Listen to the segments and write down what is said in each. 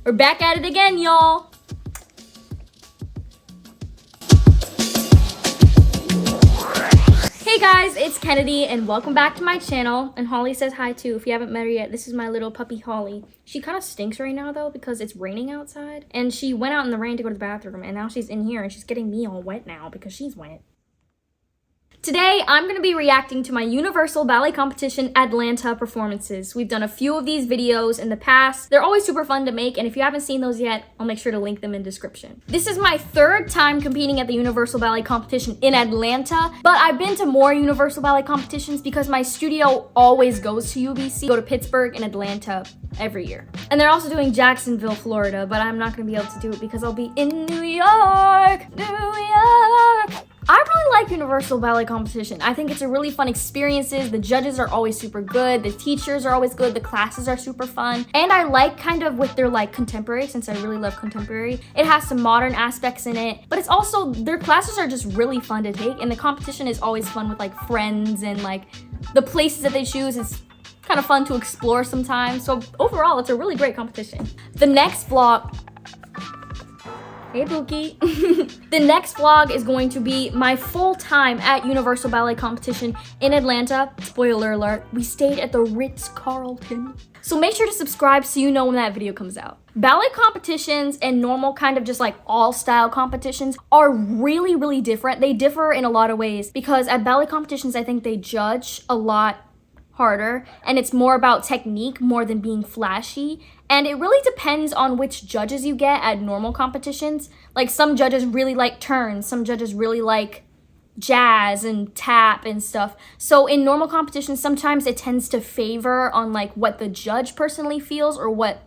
We're back at it again, y'all. Hey guys, it's Kennedy and welcome back to my channel. And Holly says hi too. If you haven't met her yet, this is my little puppy Holly. She kind of stinks right now though because it's raining outside. And she went out in the rain to go to the bathroom and now she's in here and she's getting me all wet now because she's wet. Today, I'm going to be reacting to my Universal Ballet Competition Atlanta performances. We've done a few of these videos in the past. They're always super fun to make, and if you haven't seen those yet, I'll make sure to link them in description. This is my third time competing at the Universal Ballet Competition in Atlanta, but I've been to more Universal Ballet competitions because my studio always goes to UBC. Go to Pittsburgh and Atlanta every year. And they're also doing Jacksonville, Florida, but I'm not going to be able to do it because I'll be in New York, New York. I really like Universal Ballet Competition. I think it's a really fun experience. The judges are always super good. The teachers are always good. The classes are super fun. And I like kind of with their like contemporary, since I really love contemporary. It has some modern aspects in it, but it's also, their classes are just really fun to take. And the competition is always fun with like friends and like the places that they choose is kind of fun to explore sometimes. So overall, it's a really great competition. The next vlog, hey Pookie. The next vlog is going to be my full time at Universal Ballet Competition in Atlanta. Spoiler alert, we stayed at the Ritz-Carlton. So make sure to subscribe so you know when that video comes out. Ballet competitions and normal kind of just like all style competitions are really, really different. They differ in a lot of ways because at ballet competitions, I think they judge a lot harder and it's more about technique more than being flashy, and it really depends on which judges you get at normal competitions. Like some judges really like turns, some judges really like jazz and tap and stuff. So in normal competitions sometimes it tends to favor on like what the judge personally feels or what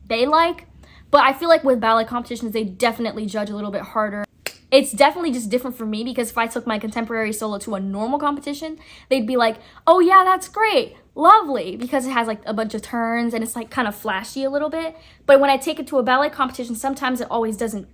they like, but I feel like with ballet competitions they definitely judge a little bit harder. It's definitely just different for me because if I took my contemporary solo to a normal competition, they'd be like, oh yeah, that's great, lovely, because it has like a bunch of turns and it's like kind of flashy a little bit. But when I take it to a ballet competition, sometimes it doesn't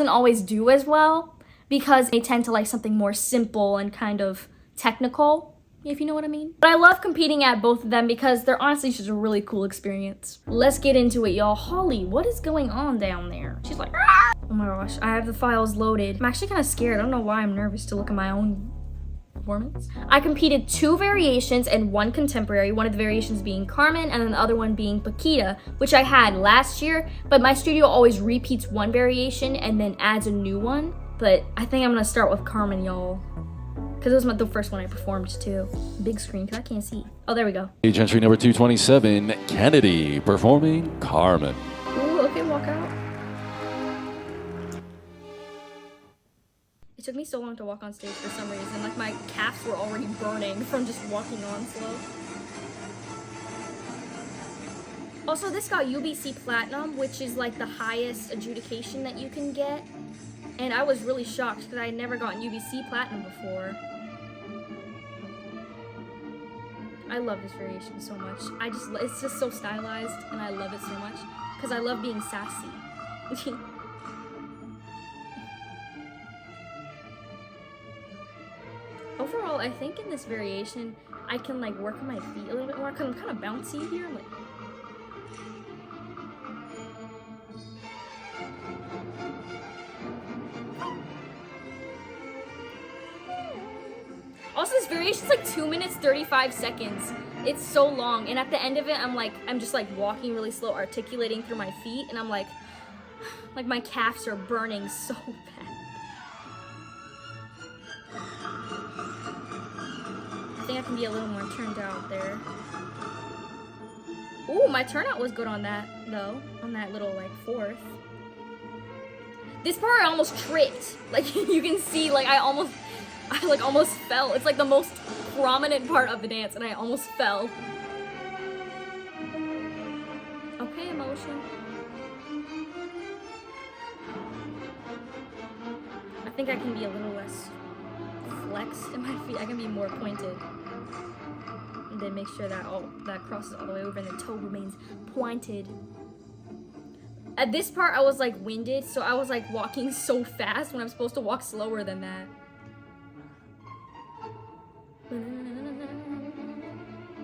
always do as well because they tend to like something more simple and kind of technical, if you know what I mean. But I love competing at both of them because they're honestly just a really cool experience. Let's get into it, y'all. Holly, what is going on down there? She's like, ah! Oh my gosh, I have the files loaded. I'm actually kind of scared. I don't know why I'm nervous to look at my own performance. I competed 2 variations and 1 contemporary, one of the variations being Carmen and then the other one being Paquita, which I had last year, but my studio always repeats one variation and then adds a new one. But I think I'm gonna start with Carmen, y'all. Because it was the first one I performed too. Big screen, because I can't see. Oh, there we go. Age entry number 227, Kennedy, performing Carmen. Ooh, okay, walk out. It took me so long to walk on stage for some reason. Like my calves were already burning from just walking on slow. Also, this got UBC Platinum, which is like the highest adjudication that you can get. And I was really shocked because I had never gotten UBC Platinum before. I love this variation so much. It's just so stylized and I love it so much because I love being sassy. Overall, I think in this variation, I can like work on my feet a little bit more because I'm kind of bouncy here. I'm like, also, this variation's like 2 minutes, 35 seconds. It's so long. And at the end of it, I'm just like walking really slow, articulating through my feet. And I'm like my calves are burning so bad. I think I can be a little more turned out there. Ooh, my turnout was good on that though. On that little like fourth. This part I almost tripped. Like you can see, like I almost fell. It's like the most prominent part of the dance and I almost fell. Okay, emotion. I think I can be a little less flexed in my feet. I can be more pointed. And then make sure that that crosses all the way over and the toe remains pointed. At this part, I was like winded, so I was like walking so fast when I'm supposed to walk slower than that.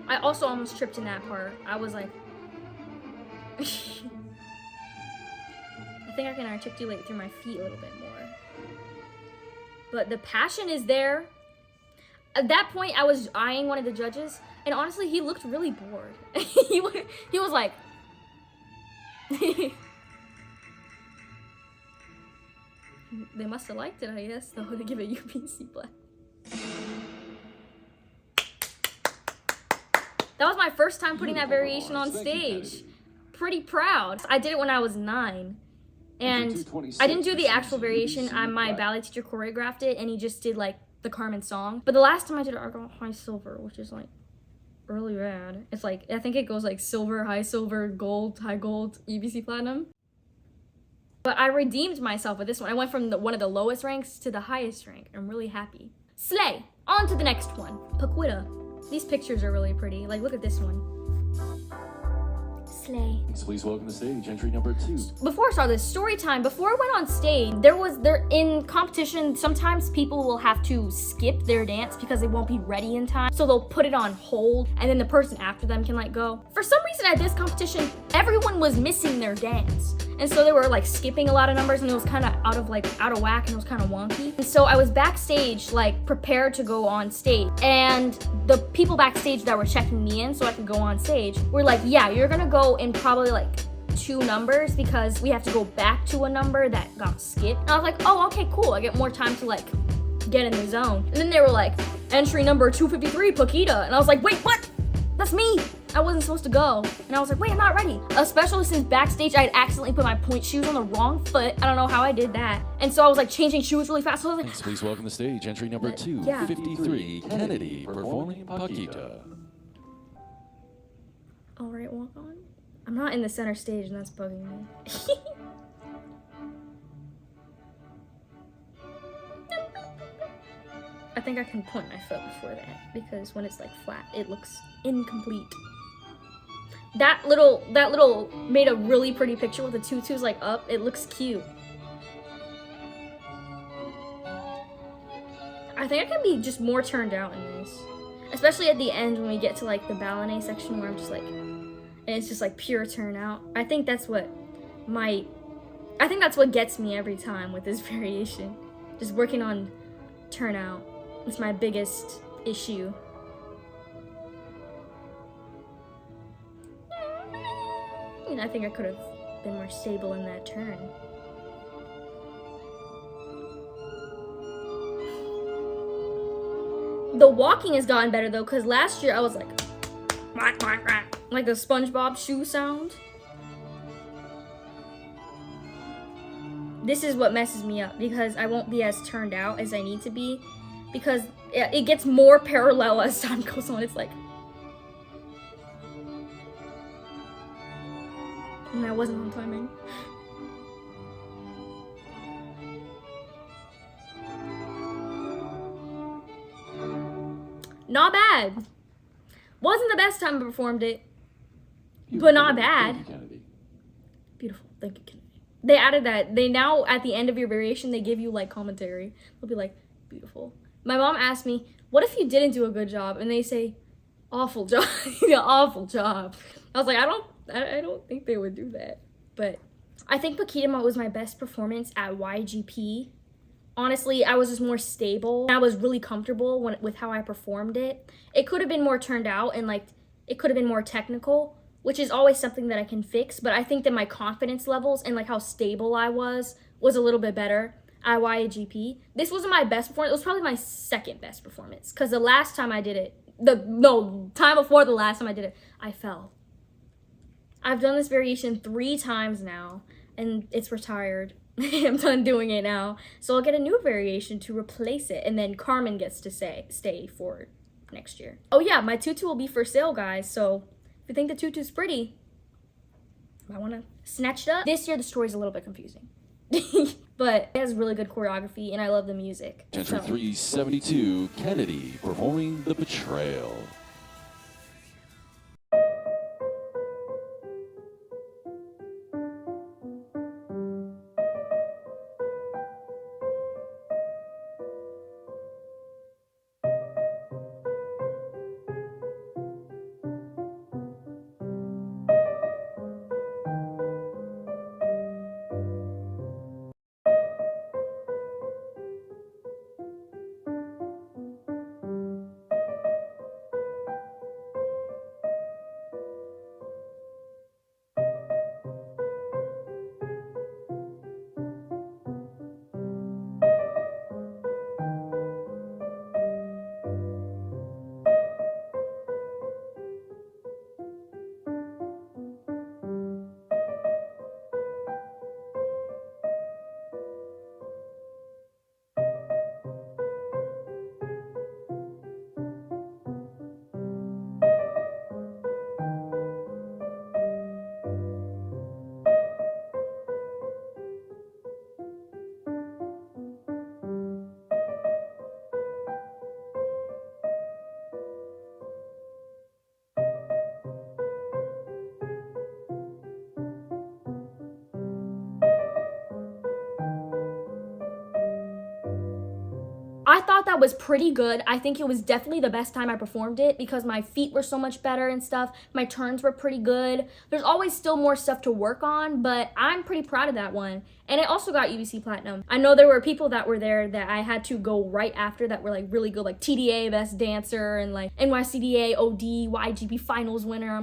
I also almost tripped in that part. I was like, I think I can articulate through my feet a little bit more. But the passion is there. At that point, I was eyeing one of the judges, and honestly, he looked really bored. he was like... They must have liked it, I guess, though, to give it UBC Black. That was my first time putting that variation on stage. Pretty proud. I did it when I was 9. And I didn't do the actual variation. My ballet teacher choreographed it, and he just did, like, the Carmen song. But the last time I did it, I got high silver, which is, like, really bad. It's, like, I think it goes, like, silver, high silver, gold, high gold, UBC platinum. But I redeemed myself with this one. I went from one of the lowest ranks to the highest rank. I'm really happy. Slay! On to the next one. Paquita. These pictures are really pretty. Like, look at this one. Slay. Please welcome to stage entry number 2. Before I started this story time, before I went on stage, they're in competition, sometimes people will have to skip their dance because they won't be ready in time. So they'll put it on hold, and then the person after them can, like, go. For some reason at this competition, everyone was missing their dance. And so they were, like, skipping a lot of numbers, and it was kind of out of whack, and it was kind of wonky. And so I was backstage, like, prepared to go on stage. And the people backstage that were checking me in so I could go on stage were like, yeah, you're gonna go in probably, like, 2 numbers because we have to go back to a number that got skipped. And I was like, oh, okay, cool. I get more time to, like, get in the zone. And then they were like, entry number 253, Paquita. And I was like, wait, what? That's me. I wasn't supposed to go. And I was like, wait, I'm not ready. Especially since backstage, I had accidentally put my point shoes on the wrong foot. I don't know how I did that. And so I was like changing shoes really fast. So I was like, Please welcome to stage entry number 253, Kennedy, performing Paquita. all right, walk on. I'm not in the center stage and that's bugging me. I think I can point my foot before that because when it's like flat, it looks incomplete. That little made a really pretty picture with the tutus like up. It looks cute. I think I can be just more turned out in this, especially at the end when we get to like the ballet section where I'm just like, and it's just like pure turnout. I think that's what gets me every time with this variation. Just working on turnout. It's my biggest issue. And I think I could have been more stable in that turn. The walking has gotten better though, because last year I was like the SpongeBob shoe sound. This is what messes me up because I won't be as turned out as I need to be, because it gets more parallel as time goes on. It's like, and I wasn't on timing. Not bad. Wasn't the best time I performed it, but not bad. Thank you, Kennedy. Beautiful. Thank you, Kennedy. They added that. They now, at the end of your variation, they give you like commentary. They'll be like, beautiful. My mom asked me, what if you didn't do a good job? And they say, awful job. Yeah, awful job. I was like, I don't think they would do that. But I think Paquita was my best performance at YGP. Honestly, I was just more stable. I was really comfortable with how I performed it. It could have been more turned out and like it could have been more technical, which is always something that I can fix. But I think that my confidence levels and like how stable I was a little bit better at YGP. This wasn't my best performance. It was probably my second best performance because the last time I did it, time before the last time I did it, I fell. I've done this variation 3 times now and it's retired. I'm done doing it now. So I'll get a new variation to replace it, and then Carmen gets to stay for next year. Oh yeah, my tutu will be for sale, guys. So if you think the tutu's pretty, I want to snatch it up. This year the story's a little bit confusing. But it has really good choreography and I love the music. Entry 372, Kennedy, performing The Betrayal. thought that was pretty good. I think it was definitely the best time I performed it because my feet were so much better and stuff. My turns were pretty good. There's always still more stuff to work on, but I'm pretty proud of that one. And it also got UBC Platinum. I know there were people that were there that I had to go right after that were like really good, like TDA Best Dancer and like NYCDA OD YGB Finals winner.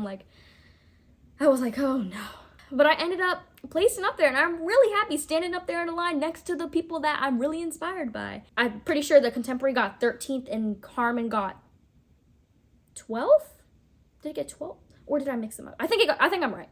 I was like, oh no. But I ended up placing up there, and I'm really happy standing up there in the line next to the people that I'm really inspired by. I'm pretty sure the contemporary got 13th and Carmen got 12th? Did it get 12th? Or did I mix them up? I think I'm right.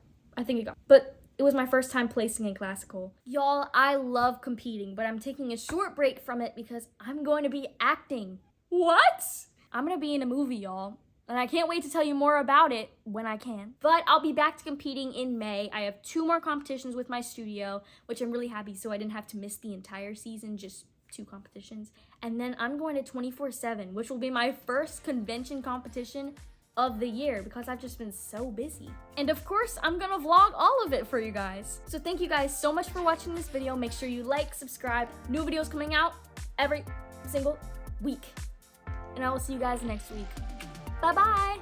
But it was my first time placing in classical. Y'all, I love competing, but I'm taking a short break from it because I'm going to be acting. What? I'm gonna be in a movie, y'all. And I can't wait to tell you more about it when I can. But I'll be back to competing in May. I have 2 more competitions with my studio, which I'm really happy, so I didn't have to miss the entire season, just 2 competitions. And then I'm going to 24/7, which will be my first convention competition of the year because I've just been so busy. And of course, I'm gonna vlog all of it for you guys. So thank you guys so much for watching this video. Make sure you like, subscribe. New videos coming out every single week. And I will see you guys next week. Bye-bye.